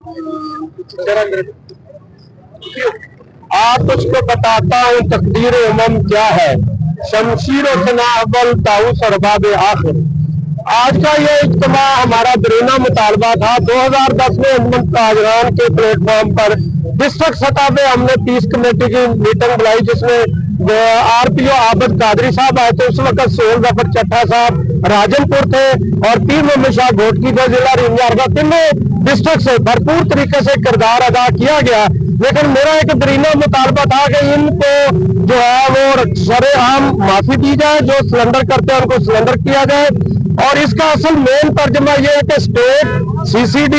आप तुझको बताता हूँ तकदीर उमम क्या है, शमशीर अव्वल ताऊस अरबाब आखिर। आज का ये इज्तिमा हमारा बेरूना मुतालबा था। 2010 में अजमन ताजरान के प्लेटफॉर्म पर डिस्ट्रिक्ट सतह पे हमने पीस कमेटी की मीटिंग बुलाई, जिसमें RPO आबद कादरी साहब आए थे। उस वक्त सोहेल जफर चट्टा साहब राजनपुर थे और पीर मोहम्मद शाह घोटकी थे जिला रिंजार का। तीनों डिस्ट्रिक्ट से भरपूर तरीके से किरदार अदा किया गया। लेकिन मेरा एक बेरीना मुतालबा था कि इनको जो है वो सरेआम माफी दी जाए, जो सिलेंडर करते हैं उनको सिलेंडर किया जाए। और इसका असल मेन तर्जमा यह है कि स्टेट, CCD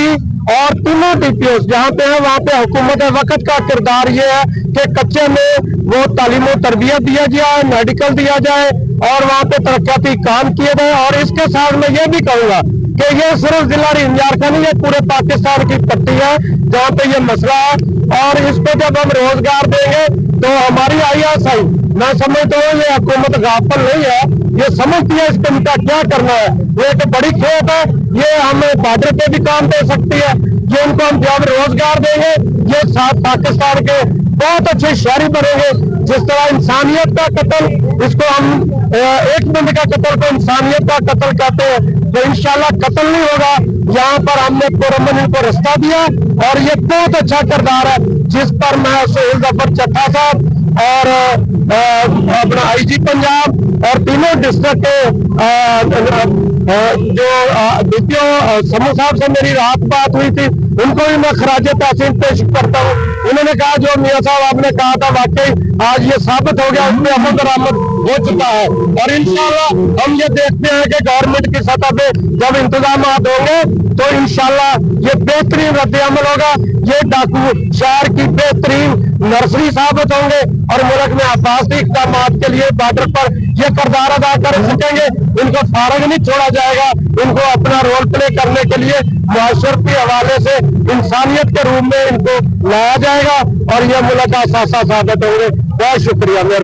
और तीनों DPO जहां पे है वहां पे हुकूमत वक्त का किरदार ये है कि कच्चे में वो तालीम और तरबियत दिया जाए, मेडिकल दिया जाए और वहां पे तरक्याती काम किए गए। और इसके साथ मैं ये भी कहूंगा कि ये सिर्फ जिला रिंजार का नहीं, ये पूरे पाकिस्तान की पट्टी है जहाँ पे ये मसला है। और इस पे जब हम रोजगार देंगे तो हमारी ISI, मैं समझता हूँ ये हुकूमत गाफिल नहीं है, ये समझती है इसके इनका क्या करना है। ये एक बड़ी खेत है, ये हम बॉर्डर पे भी काम दे सकती है। ये इनको हम जब रोजगार देंगे ये साथ पाकिस्तान के बहुत अच्छे शहरी बनेंगे। जिस तरह इंसानियत का कत्ल, इसको हम एक बंदे का कत्ल को इंसानियत का कत्ल कहते हैं, तो इंशाल्लाह कत्ल नहीं होगा। यहाँ पर हमने पुरअमन इनको रास्ता दिया और ये बहुत अच्छा किरदार है, जिस पर मैं सोहेल जफर चट्टा साहब और अपना IG पंजाब और तीनों डिस्ट्रिक्ट के जो DPO समूह साहब से मेरी रात बात हुई थी, उनको भी मैं खराजे तहसीन पेश करता हूँ। उन्होंने कहा जो मियाँ साहब आपने कहा था वाकई आज ये साबित हो गया, उसमें अमल दरामद हो चुका है। और इंशाल्लाह हम ये देखते हैं कि गवर्नमेंट की सतह पे जब इंतजाम होंगे तो इंशाल्लाह ये बेहतरीन रद्द अमल होगा। ये डाकू शहर की बेहतरीन नर्सरी साबित होंगे और मुल्क में हिफाजती इक़दाम के लिए बॉर्डर पर ये किरदार अदा कर सकेंगे। इनको फारग नहीं छोड़ा जाएगा, इनको अपना रोल प्ले करने के लिए मुआशरती हवाले से इंसानियत के रूप में इनको लाया जाएगा और ये मुल्क का सासा साबित होंगे। बहुत शुक्रिया।